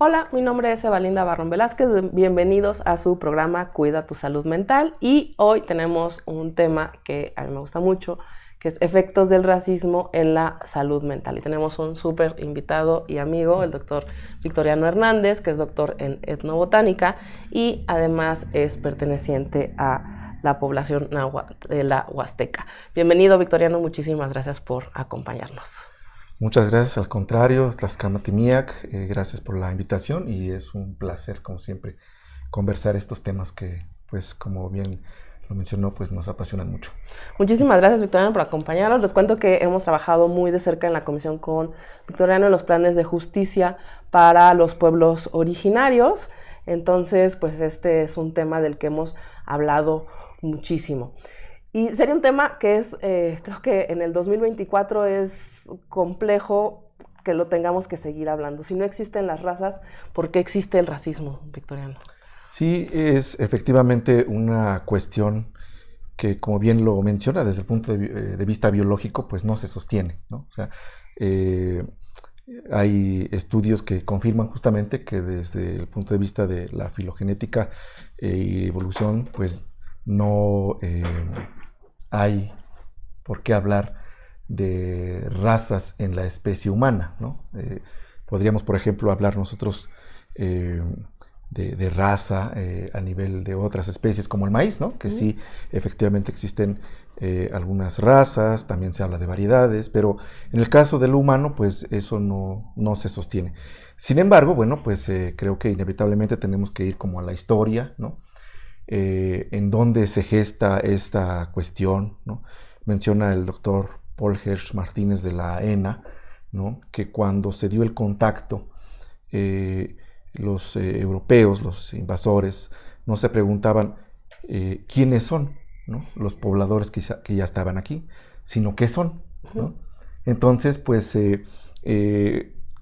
Hola, mi nombre es Evalinda Barrón Velázquez, bienvenidos a su programa Cuida tu Salud Mental y hoy tenemos un tema que a mí me gusta mucho, que es efectos del racismo en la salud mental. Y tenemos un súper invitado y amigo, el doctor Victoriano Hernández, que es doctor en etnobotánica y además es perteneciente a la población de la Huasteca. Bienvenido, Victoriano, muchísimas gracias por acompañarnos. Muchas gracias, al contrario, Tlaxcamatimiac, gracias por la invitación y es un placer, como siempre, conversar estos temas que, pues, como bien lo mencionó, pues nos apasionan mucho. Muchísimas gracias, Victoriano, por acompañarnos. Les cuento que hemos trabajado muy de cerca en la comisión con Victoriano en los planes de justicia para los pueblos originarios. Entonces, pues este es un tema del que hemos hablado muchísimo. Y sería un tema que es, creo que en el 2024 es complejo que lo tengamos que seguir hablando. Si no existen las razas, ¿por qué existe el racismo, Victoriano? Sí, es efectivamente una cuestión que, como bien lo menciona, desde el punto de vista biológico, pues no se sostiene, ¿no? O sea, hay estudios que confirman justamente que desde el punto de vista de la filogenética y evolución, pues no hay por qué hablar de razas en la especie humana, ¿no? Podríamos, por ejemplo, hablar nosotros de raza a nivel de otras especies como el maíz, ¿no? Que sí, efectivamente existen algunas razas, también se habla de variedades, pero en el caso del humano, pues eso no se sostiene. Sin embargo, bueno, pues creo que inevitablemente tenemos que ir como a la historia, ¿no? En dónde se gesta esta cuestión, ¿no? Menciona el doctor Paul Hersch Martínez de la ENA, ¿no? Que cuando se dio el contacto, los europeos, los invasores, no se preguntaban quiénes son, ¿no? Los pobladores que ya estaban aquí, sino qué son, ¿no? Entonces, pues,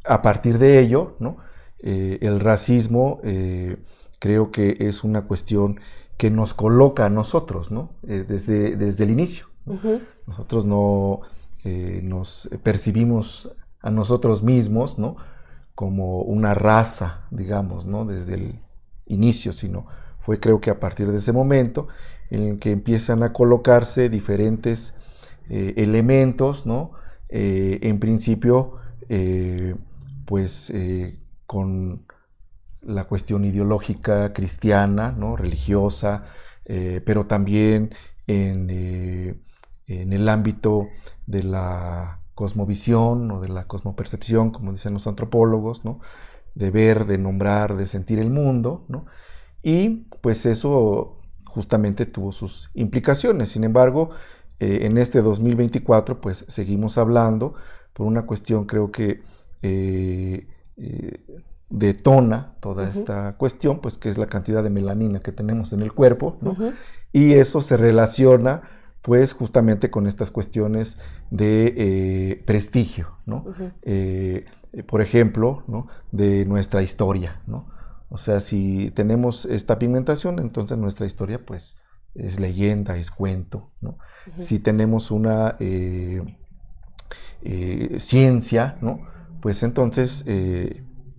a partir de ello, ¿no? El racismo creo que es una cuestión que nos coloca a nosotros, ¿no? Desde el inicio, ¿no? Nosotros no nos percibimos a nosotros mismos, ¿no? Como una raza, digamos, ¿no? Desde el inicio, sino fue, creo que a partir de ese momento en el que empiezan a colocarse diferentes elementos, ¿no? En principio, pues con la cuestión ideológica cristiana, ¿no? Religiosa, pero también en el ámbito de la cosmovisión o de la cosmopercepción, como dicen los antropólogos, ¿no? De ver, de nombrar, de sentir el mundo, ¿no? Y pues eso justamente tuvo sus implicaciones. Sin embargo, en este 2024 pues seguimos hablando por una cuestión, creo que detona toda esta cuestión, pues que es la cantidad de melanina que tenemos en el cuerpo, ¿no? Y eso se relaciona pues justamente con estas cuestiones de prestigio, ¿no? Por ejemplo, ¿no? De nuestra historia, ¿no? O sea, si tenemos esta pigmentación, entonces nuestra historia pues es leyenda, es cuento, ¿no? Si tenemos una ciencia, ¿no? Pues entonces,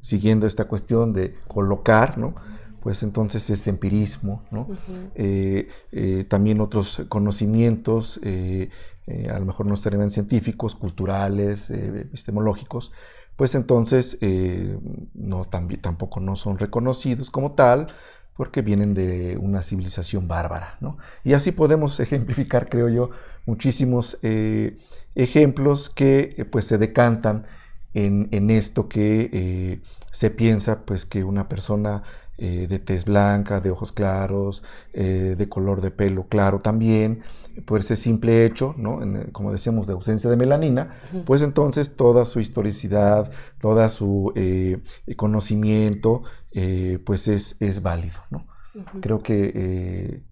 siguiendo esta cuestión de colocar, ¿no? Pues entonces es empirismo, ¿no? También otros conocimientos, a lo mejor no serían científicos, culturales, epistemológicos, pues entonces tampoco no son reconocidos como tal, porque vienen de una civilización bárbara, ¿no? Y así podemos ejemplificar, creo yo, muchísimos ejemplos que pues se decantan en esto que se piensa pues que una persona de tez blanca, de ojos claros, de color de pelo claro también, por ese simple hecho, ¿no? Como decíamos, de ausencia de melanina, pues entonces toda su historicidad, toda su conocimiento, pues es válido, ¿no? Creo que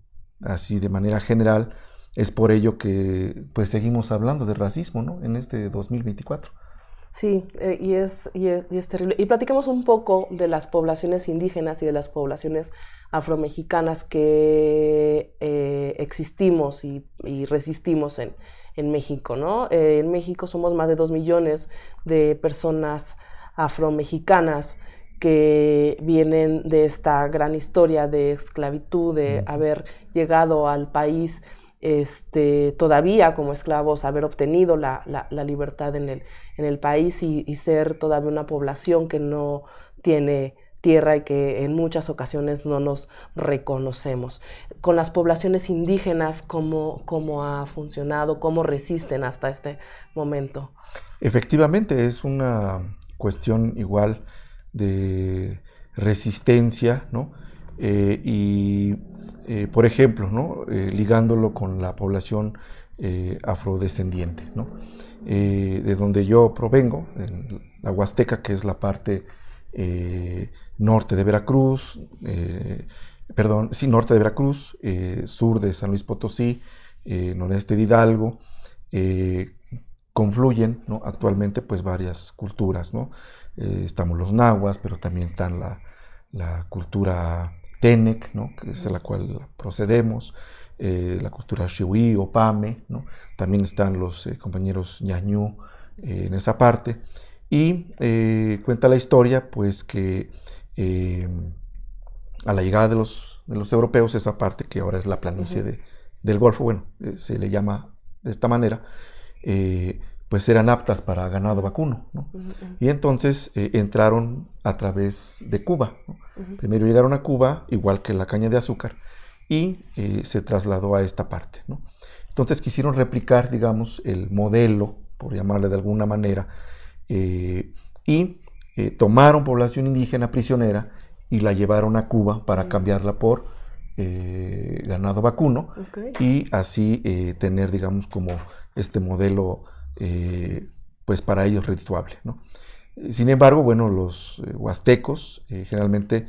así de manera general es por ello que pues seguimos hablando de racismo, ¿no? En este 2024. Sí, y es terrible. Y platicamos un poco de las poblaciones indígenas y de las poblaciones afromexicanas que existimos y resistimos en México, ¿no? En México somos más de 2 millones de personas afromexicanas que vienen de esta gran historia de esclavitud, de haber llegado al país todavía como esclavos, haber obtenido la libertad en el país y ser todavía una población que no tiene tierra y que en muchas ocasiones no nos reconocemos. Con las poblaciones indígenas, ¿cómo ha funcionado? ¿Cómo resisten hasta este momento? Efectivamente, es una cuestión igual de resistencia, ¿no? Por ejemplo, ¿no? Ligándolo con la población afrodescendiente, ¿no? De donde yo provengo, en la Huasteca, que es la parte norte de Veracruz, norte de Veracruz, sur de San Luis Potosí, noreste de Hidalgo, confluyen, ¿no? Actualmente pues varias culturas, ¿no? Estamos los nahuas, pero también están la cultura Tenec, ¿no? Que es de la cual procedemos, la cultura Xiuhí o Pame, ¿no? También están los compañeros ñañú en esa parte. Y cuenta la historia pues que a la llegada de los europeos, esa parte que ahora es la planicie del Golfo, bueno, se le llama de esta manera, pues eran aptas para ganado vacuno, ¿no? Y entonces entraron a través de Cuba, ¿no? Primero llegaron a Cuba, igual que la caña de azúcar, y se trasladó a esta parte, ¿no? Entonces quisieron replicar, digamos, el modelo, por llamarle de alguna manera, y tomaron población indígena prisionera y la llevaron a Cuba para cambiarla por ganado vacuno, y así tener, digamos, como este modelo pues para ellos redituable, ¿no? Sin embargo, bueno, los huastecos generalmente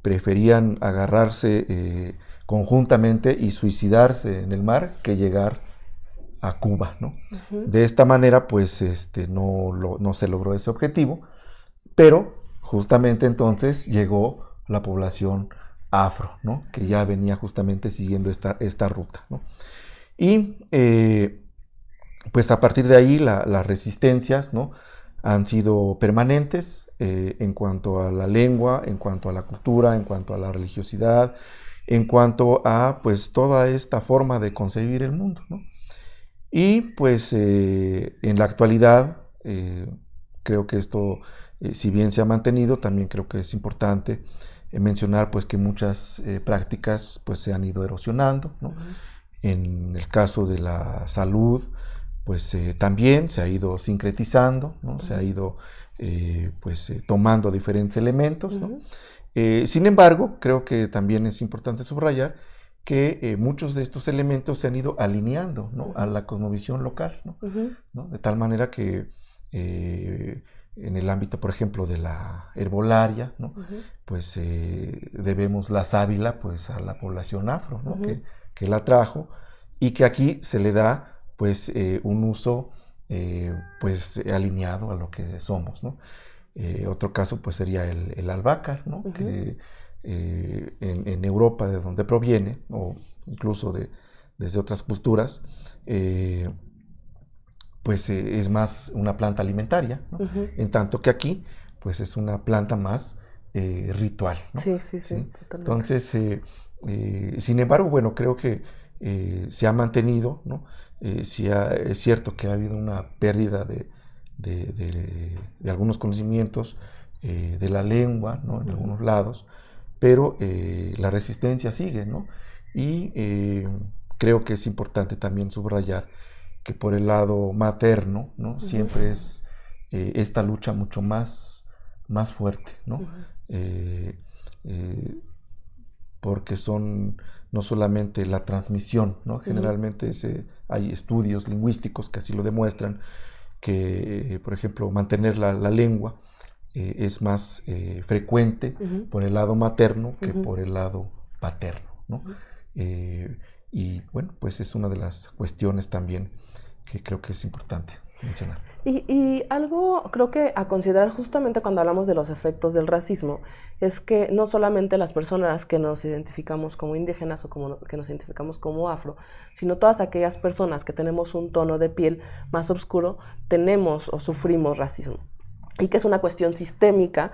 preferían agarrarse conjuntamente y suicidarse en el mar que llegar a Cuba, ¿no? De esta manera, pues, no se logró ese objetivo, pero justamente entonces llegó la población afro, ¿no? Que ya venía justamente siguiendo esta ruta, ¿no? Y pues a partir de ahí las resistencias, ¿no? Han sido permanentes en cuanto a la lengua, en cuanto a la cultura, en cuanto a la religiosidad, en cuanto a pues toda esta forma de concebir el mundo, ¿no? Y pues en la actualidad creo que esto, si bien se ha mantenido, también creo que es importante mencionar pues que muchas prácticas pues se han ido erosionando, ¿no? En el caso de la salud, pues también se ha ido sincretizando, ¿no? Se ha ido tomando diferentes elementos, ¿no? Sin embargo, creo que también es importante subrayar que muchos de estos elementos se han ido alineando, ¿no? A la cosmovisión local, ¿no? ¿No? De tal manera que en el ámbito, por ejemplo, de la herbolaria, ¿no? Pues debemos la sábila pues, a la población afro, ¿no? Que la trajo, y que aquí se le da pues un uso pues alineado a lo que somos, ¿no? Otro caso pues sería el albahaca, ¿no? Que en Europa, de donde proviene, o incluso desde otras culturas, pues es más una planta alimentaria, ¿no? En tanto que aquí pues es una planta más ritual, ¿no? Sí, totalmente. Entonces, sin embargo, bueno, creo que se ha mantenido, ¿no? Sí es cierto que ha habido una pérdida de algunos conocimientos de la lengua, ¿no? En algunos lados, pero la resistencia sigue, ¿no? Y creo que es importante también subrayar que por el lado materno, ¿no? Siempre es esta lucha mucho más fuerte, ¿no? Porque son no solamente la transmisión, ¿no? Generalmente hay estudios lingüísticos que así lo demuestran, que, por ejemplo, mantener la lengua es más frecuente por el lado materno que por el lado paterno, ¿no? Y bueno, pues es una de las cuestiones también que creo que es importante mencionar. Y algo creo que a considerar justamente cuando hablamos de los efectos del racismo es que no solamente las personas que nos identificamos como indígenas o que nos identificamos como afro, sino todas aquellas personas que tenemos un tono de piel más oscuro, tenemos o sufrimos racismo. y que es una cuestión sistémica,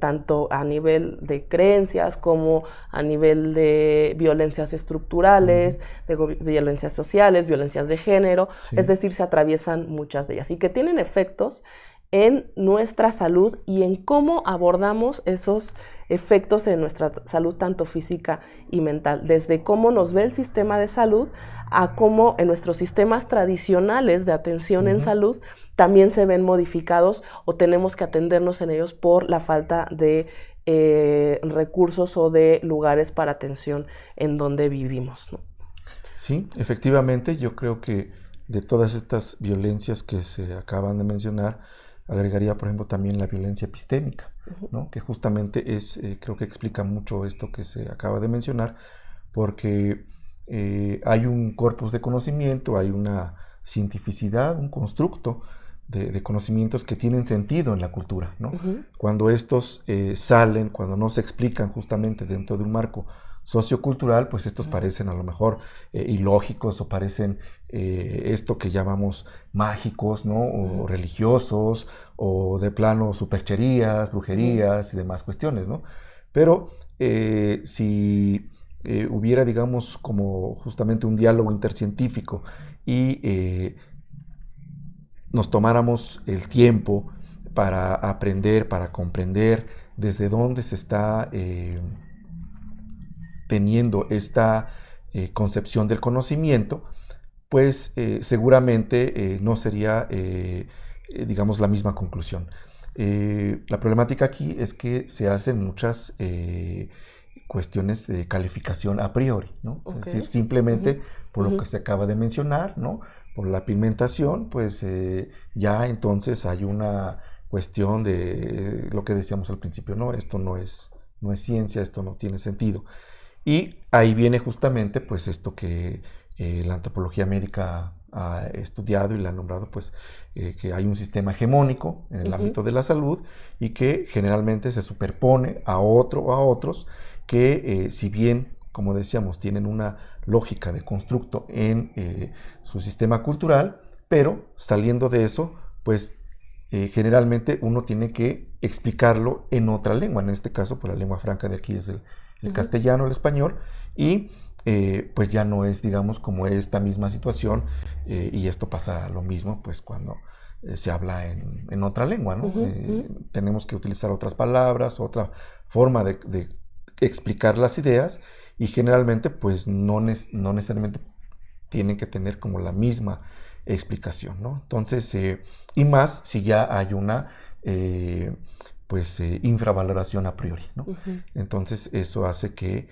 tanto a nivel de creencias como a nivel de violencias estructurales, de violencias sociales, violencias de género, sí. Es decir, se atraviesan muchas de ellas y que tienen efectos en nuestra salud y en cómo abordamos esos efectos en nuestra salud, tanto física y mental, desde cómo nos ve el sistema de salud a cómo en nuestros sistemas tradicionales de atención en salud también se ven modificados o tenemos que atendernos en ellos por la falta de recursos o de lugares para atención en donde vivimos, ¿no? Sí, efectivamente, yo creo que de todas estas violencias que se acaban de mencionar, agregaría, por ejemplo, también la violencia epistémica, ¿no? Que justamente es, creo que explica mucho esto que se acaba de mencionar, porque hay un corpus de conocimiento, hay una cientificidad, un constructo de conocimientos que tienen sentido en la cultura, ¿no? Cuando estos salen, cuando no se explican justamente dentro de un marco sociocultural, pues estos parecen a lo mejor ilógicos o parecen esto que llamamos mágicos, ¿no? O religiosos, o de plano supercherías, brujerías y demás cuestiones, ¿no? Pero si hubiera, digamos, como justamente un diálogo intercientífico y nos tomáramos el tiempo para aprender, para comprender desde dónde se está teniendo esta concepción del conocimiento, pues seguramente no sería, digamos, la misma conclusión. La problemática aquí es que se hacen muchas cuestiones de calificación a priori, ¿no? Es decir, simplemente por lo que se acaba de mencionar, ¿no? Por la pigmentación, pues ya entonces hay una cuestión de lo que decíamos al principio, ¿no? Esto no es ciencia, esto no tiene sentido. Y ahí viene justamente pues esto que la antropología médica ha estudiado y le ha nombrado, pues que hay un sistema hegemónico en el ámbito de la salud y que generalmente se superpone a otro o a otros que si bien, como decíamos, tienen una lógica de constructo en su sistema cultural, pero saliendo de eso, pues generalmente uno tiene que explicarlo en otra lengua, en este caso, pues la lengua franca de aquí es el castellano, el español, y pues ya no es, digamos, como esta misma situación, y esto pasa lo mismo, pues cuando se habla en otra lengua, ¿no? Tenemos que utilizar otras palabras, otra forma de explicar las ideas, y generalmente, pues no necesariamente tienen que tener como la misma explicación, ¿no? Entonces, y más si ya hay una infravaloración a priori, ¿no? Entonces eso hace que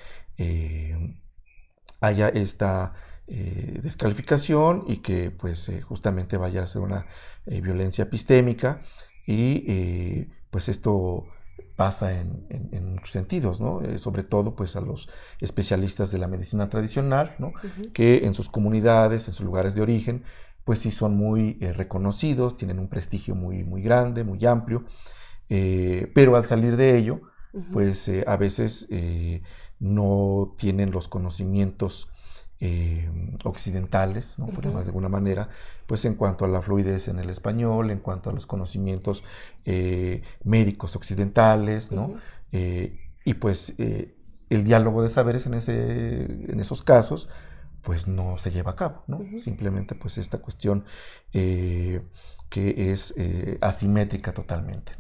haya esta descalificación y que pues justamente vaya a ser una violencia epistémica y pues esto pasa en muchos sentidos, ¿no? Sobre todo pues a los especialistas de la medicina tradicional, ¿no? Que en sus comunidades, en sus lugares de origen, pues sí son muy reconocidos, tienen un prestigio muy, muy grande, muy amplio, pero al salir de ello, pues a veces no tienen los conocimientos occidentales, ¿no? Por llamarlo de alguna manera, pues en cuanto a la fluidez en el español, en cuanto a los conocimientos médicos occidentales, ¿no? Y pues el diálogo de saberes en esos casos, pues no se lleva a cabo, ¿no? Simplemente pues esta cuestión que es asimétrica totalmente.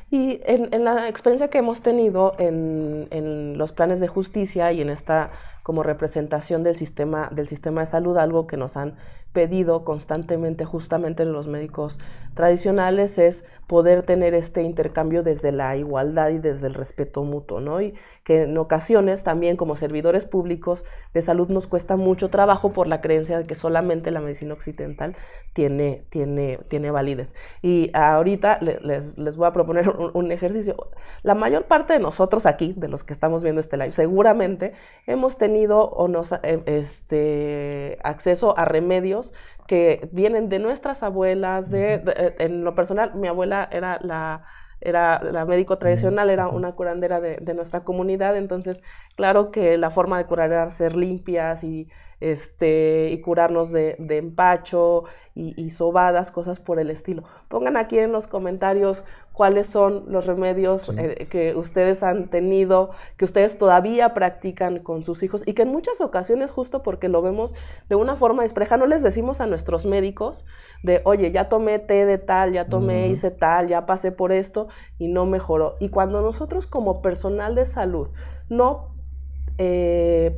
Y en la experiencia que hemos tenido en los planes de justicia y en esta como representación del sistema de salud, algo que nos han pedido constantemente justamente los médicos tradicionales es poder tener este intercambio desde la igualdad y desde el respeto mutuo, ¿no? Y que en ocasiones también como servidores públicos de salud nos cuesta mucho trabajo por la creencia de que solamente la medicina occidental tiene validez. Y ahorita les voy a proponer un ejercicio. La mayor parte de nosotros aquí, de los que estamos viendo este live, seguramente hemos tenido acceso a remedios que vienen de nuestras abuelas, en lo personal, mi abuela era la médico tradicional, era una curandera de nuestra comunidad, entonces claro que la forma de curar era ser limpias y y curarnos de empacho y sobadas, cosas por el estilo. Pongan aquí en los comentarios cuáles son los remedios que ustedes han tenido, que ustedes todavía practican con sus hijos y que en muchas ocasiones, justo porque lo vemos de una forma dispareja, no les decimos a nuestros médicos de, oye, ya tomé té de tal, ya tomé, hice tal, ya pasé por esto y no mejoró. Y cuando nosotros como personal de salud no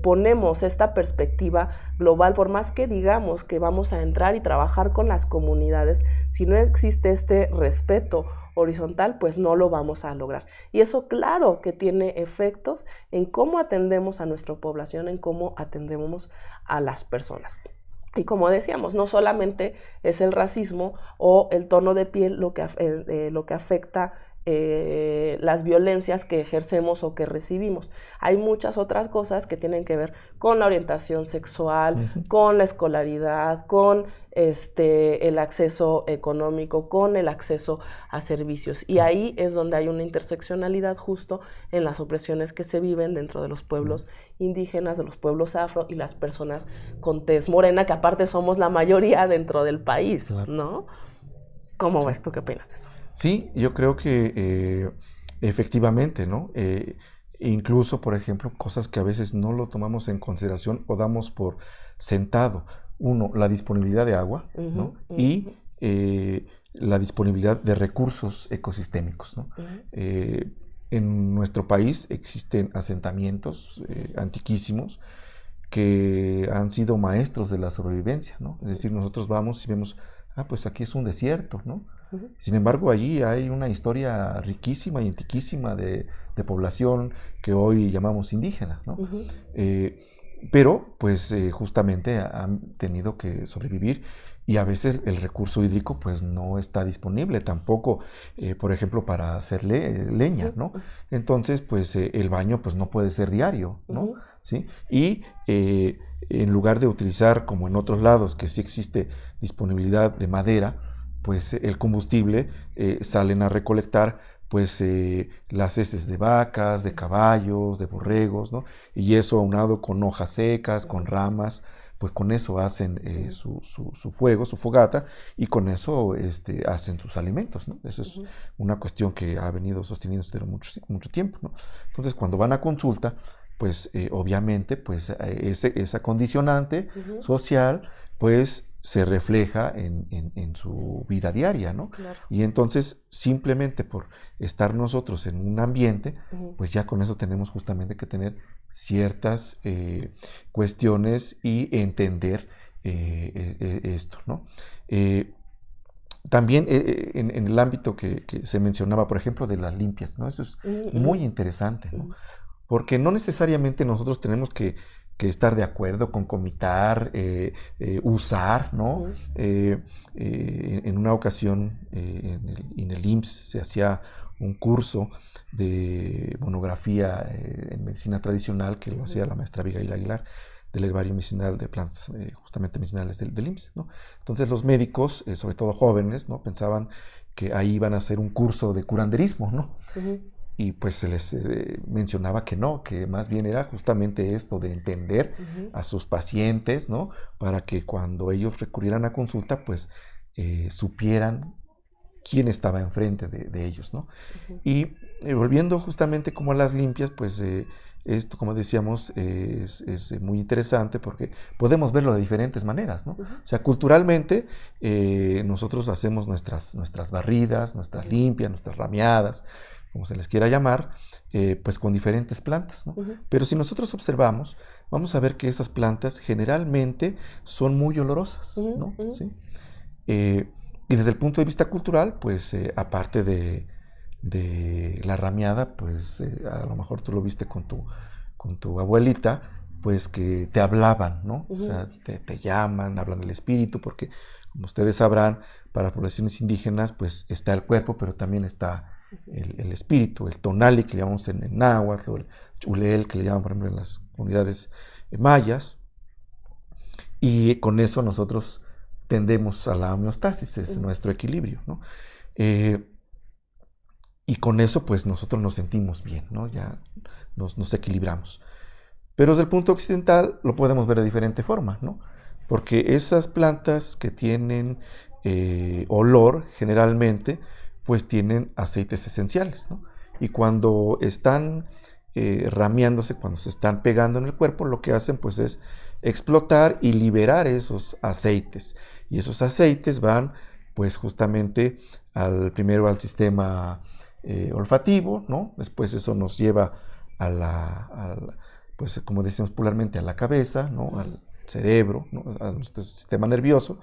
ponemos esta perspectiva global, por más que digamos que vamos a entrar y trabajar con las comunidades, si no existe este respeto horizontal, pues no lo vamos a lograr. Y eso claro que tiene efectos en cómo atendemos a nuestra población, en cómo atendemos a las personas. Y como decíamos, no solamente es el racismo o el tono de piel lo que afecta las violencias que ejercemos o que recibimos. Hay muchas otras cosas que tienen que ver con la orientación sexual, con la escolaridad, con el acceso económico, con el acceso a servicios. Y ahí es donde hay una interseccionalidad justo en las opresiones que se viven dentro de los pueblos indígenas, de los pueblos afro y las personas con tez morena, que aparte somos la mayoría dentro del país, ¿no? ¿Cómo ves tú? ¿Qué opinas de eso? Sí, yo creo que efectivamente, ¿no? Incluso, por ejemplo, cosas que a veces no lo tomamos en consideración o damos por sentado. Uno, la disponibilidad de agua, ¿no? Y la disponibilidad de recursos ecosistémicos, ¿no? En nuestro país existen asentamientos antiquísimos que han sido maestros de la sobrevivencia, ¿no? Es decir, nosotros vamos y vemos, pues aquí es un desierto, ¿no? Sin embargo, allí hay una historia riquísima y antiquísima de población que hoy llamamos indígena, ¿no? Pero, pues, justamente han tenido que sobrevivir y a veces el recurso hídrico, pues, no está disponible tampoco, por ejemplo, para hacer leña, ¿no? Entonces, pues, el baño, pues, no puede ser diario, ¿no? ¿Sí? Y en lugar de utilizar, como en otros lados, que sí existe disponibilidad de madera, pues el combustible salen a recolectar pues las heces de vacas, de caballos, de borregos, ¿no? Y eso aunado con hojas secas, con ramas, pues con eso hacen su fuego, su fogata, y con eso hacen sus alimentos, ¿no? Eso es una cuestión que ha venido sosteniéndose durante mucho tiempo, ¿no? Entonces, cuando van a consulta, pues obviamente pues esa condicionante social pues se refleja en su vida diaria, ¿no? Claro. Y entonces simplemente por estar nosotros en un ambiente, pues ya con eso tenemos justamente que tener ciertas cuestiones y entender esto, ¿no? También en el ámbito que se mencionaba, por ejemplo, de las limpias, ¿no? Eso es muy interesante, ¿no? Porque no necesariamente nosotros tenemos que estar de acuerdo, concomitar, usar, ¿no? En una ocasión en el IMSS se hacía un curso de monografía en medicina tradicional que lo hacía la maestra Abigail Aguilar, del herbario medicinal de plantas justamente medicinales del IMSS, ¿no? Entonces los médicos, sobre todo jóvenes, ¿no? Pensaban que ahí iban a hacer un curso de curanderismo, ¿no? Y pues se les mencionaba que no, que más bien era justamente esto de entender a sus pacientes, ¿no? Para que cuando ellos recurrieran a consulta, pues supieran quién estaba enfrente de ellos, ¿no? Y volviendo justamente como a las limpias, pues esto, como decíamos, es muy interesante porque podemos verlo de diferentes maneras, ¿no? O sea, culturalmente nosotros hacemos nuestras barridas, nuestras limpias, nuestras rameadas, como se les quiera llamar, pues con diferentes plantas, ¿no? Pero si nosotros observamos, vamos a ver que esas plantas generalmente son muy olorosas, ¿no? ¿Sí? Y desde el punto de vista cultural, pues aparte de la rameada, pues a lo mejor tú lo viste con tu abuelita, pues que te hablaban, ¿no? O sea, te llaman, hablan del espíritu, porque como ustedes sabrán, para poblaciones indígenas, pues está el cuerpo, pero también está el espíritu, el tonali que le llamamos en náhuatl, o el chulel que le llaman, por ejemplo, en las comunidades mayas, y con eso nosotros tendemos a la homeostasis, es nuestro equilibrio, ¿no? Y con eso pues nosotros nos sentimos bien, ¿no? Ya nos equilibramos. Pero desde el punto occidental lo podemos ver de diferente forma, ¿no? Porque esas plantas que tienen olor generalmente, pues tienen aceites esenciales, ¿no? Y cuando están rameándose, cuando se están pegando en el cuerpo, lo que hacen pues es explotar y liberar esos aceites. Y esos aceites van pues justamente primero al sistema olfativo, ¿no? Después eso nos lleva pues como decimos popularmente, a la cabeza, ¿no? Al cerebro, ¿no? A nuestro sistema nervioso,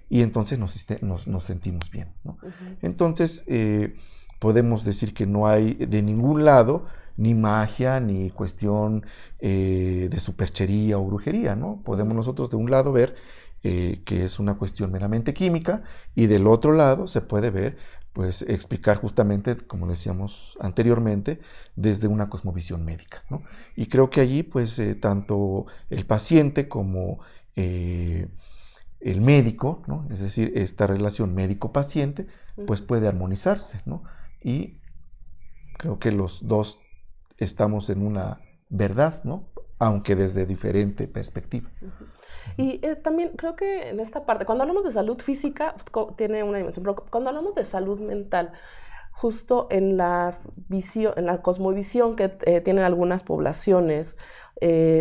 y entonces nos sentimos bien, ¿no? Entonces podemos decir que no hay de ningún lado ni magia ni cuestión de superchería o brujería, ¿no? Podemos nosotros de un lado ver que es una cuestión meramente química, y del otro lado se puede ver, pues explicar justamente, como decíamos anteriormente, desde una cosmovisión médica, ¿no? Y creo que allí, pues, tanto el paciente como el médico, ¿no? Es decir, esta relación médico-paciente, pues puede armonizarse, ¿no? Y creo que los dos estamos en una verdad, ¿no? Aunque desde diferente perspectiva. Y también creo que en esta parte, cuando hablamos de salud física, tiene una dimensión, pero cuando hablamos de salud mental, justo en la cosmovisión que tienen algunas poblaciones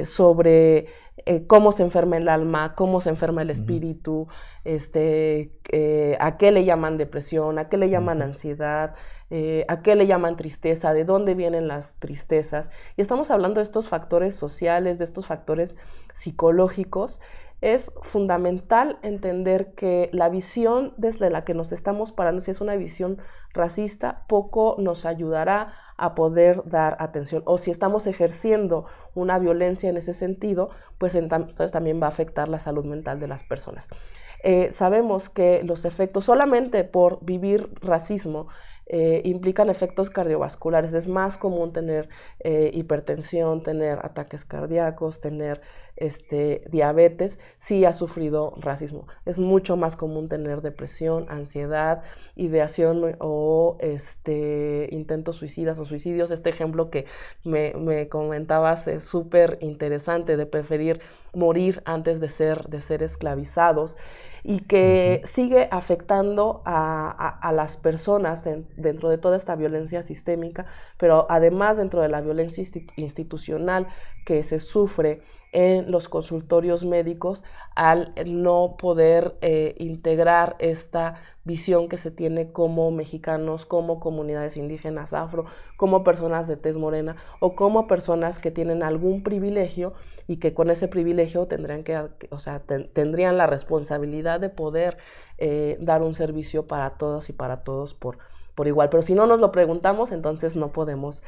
sobre cómo se enferma el alma, cómo se enferma el espíritu, a qué le llaman depresión, a qué le llaman ansiedad, a qué le llaman tristeza, de dónde vienen las tristezas. Y estamos hablando de estos factores sociales, de estos factores psicológicos. Es fundamental entender que la visión desde la que nos estamos parando, si es una visión racista, poco nos ayudará a poder dar atención. O si estamos ejerciendo una violencia en ese sentido, pues entonces también va a afectar la salud mental de las personas. Sabemos que los efectos, solamente por vivir racismo, implican efectos cardiovasculares. Es más común tener hipertensión, tener ataques cardíacos, tener diabetes, si has sufrido racismo. Es mucho más común tener depresión, ansiedad, ideación o intentos suicidas o suicidios. Este ejemplo que me comentabas es súper interesante, de preferir morir antes de ser esclavizados, y que sigue afectando a las personas dentro de toda esta violencia sistémica, pero además dentro de la violencia institucional que se sufre en los consultorios médicos, al no poder integrar esta visión que se tiene como mexicanos, como comunidades indígenas, afro, como personas de tez morena, o como personas que tienen algún privilegio y que con ese privilegio tendrían la responsabilidad de poder dar un servicio para todas y para todos por igual. Pero si no nos lo preguntamos, entonces no podemos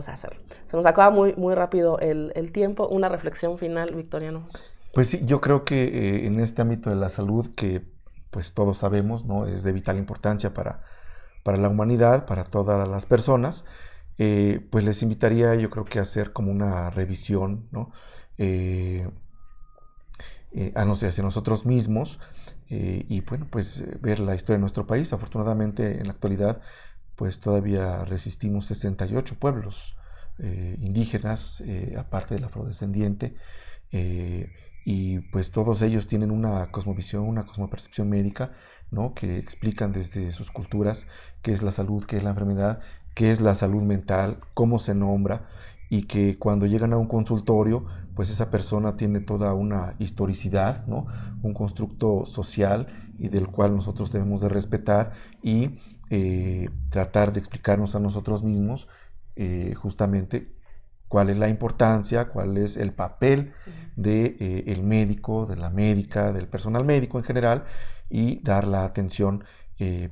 hacerlo. Se nos acaba muy, muy rápido el tiempo. Una reflexión final, Victoriano. Pues sí, yo creo que en este ámbito de la salud, que pues todos sabemos, ¿no? Es de vital importancia para la humanidad, para todas las personas, pues les invitaría, yo creo, que a hacer como una revisión, ¿no? Hacia nosotros mismos, y bueno, pues ver la historia de nuestro país. Afortunadamente, en la actualidad, pues todavía resistimos 68 pueblos indígenas, aparte del afrodescendiente, y pues todos ellos tienen una cosmovisión, una cosmopercepción médica, ¿no? Que explican desde sus culturas qué es la salud, qué es la enfermedad, qué es la salud mental, cómo se nombra, y que cuando llegan a un consultorio, pues esa persona tiene toda una historicidad, ¿no? Un constructo social, y del cual nosotros debemos de respetar y tratar de explicarnos a nosotros mismos justamente cuál es la importancia, cuál es el papel de el médico, de la médica, del personal médico en general, y dar la atención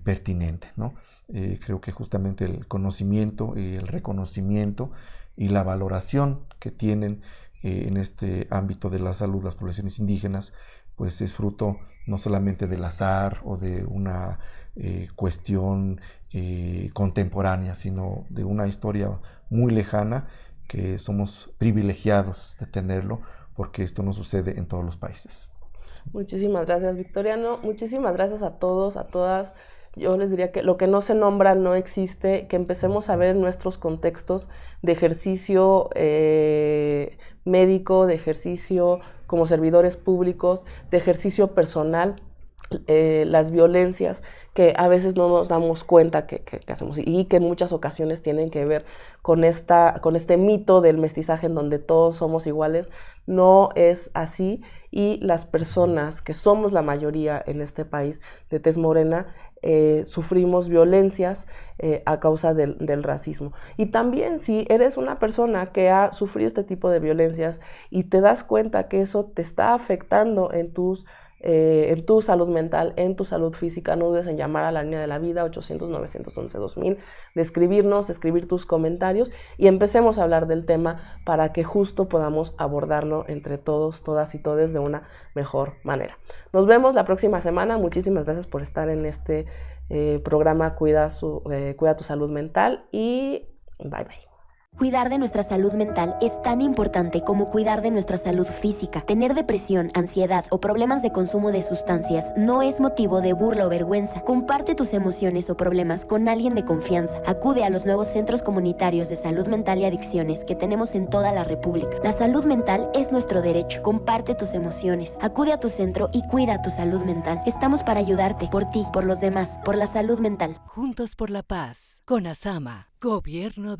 pertinente, ¿no? Creo que justamente el conocimiento, el reconocimiento y la valoración que tienen en este ámbito de la salud las poblaciones indígenas, pues es fruto no solamente del azar o de una cuestión contemporánea, sino de una historia muy lejana, que somos privilegiados de tenerlo, porque esto no sucede en todos los países. Muchísimas gracias, Victoriano. Muchísimas gracias a todos, a todas, yo les diría que lo que no se nombra no existe, que empecemos a ver nuestros contextos de ejercicio médico, de ejercicio como servidores públicos, de ejercicio personal, las violencias que a veces no nos damos cuenta que hacemos y que en muchas ocasiones tienen que ver con este mito del mestizaje en donde todos somos iguales. No es así, y las personas que somos la mayoría en este país de tez morena sufrimos violencias a causa del racismo. Y también si eres una persona que ha sufrido este tipo de violencias y te das cuenta que eso te está afectando en tu salud mental, en tu salud física, no dudes en llamar a la línea de la vida 800-911-2000, de escribir tus comentarios y empecemos a hablar del tema para que justo podamos abordarlo entre todos, todas y todes de una mejor manera. Nos vemos la próxima semana. Muchísimas gracias por estar en este programa Cuida tu salud mental y bye bye. Cuidar de nuestra salud mental es tan importante como cuidar de nuestra salud física. Tener depresión, ansiedad o problemas de consumo de sustancias no es motivo de burla o vergüenza. Comparte tus emociones o problemas con alguien de confianza. Acude a los nuevos centros comunitarios de salud mental y adicciones que tenemos en toda la República. La salud mental es nuestro derecho. Comparte tus emociones. Acude a tu centro y cuida tu salud mental. Estamos para ayudarte, por ti, por los demás, por la salud mental. Juntos por la paz, con ASAMA, Gobierno de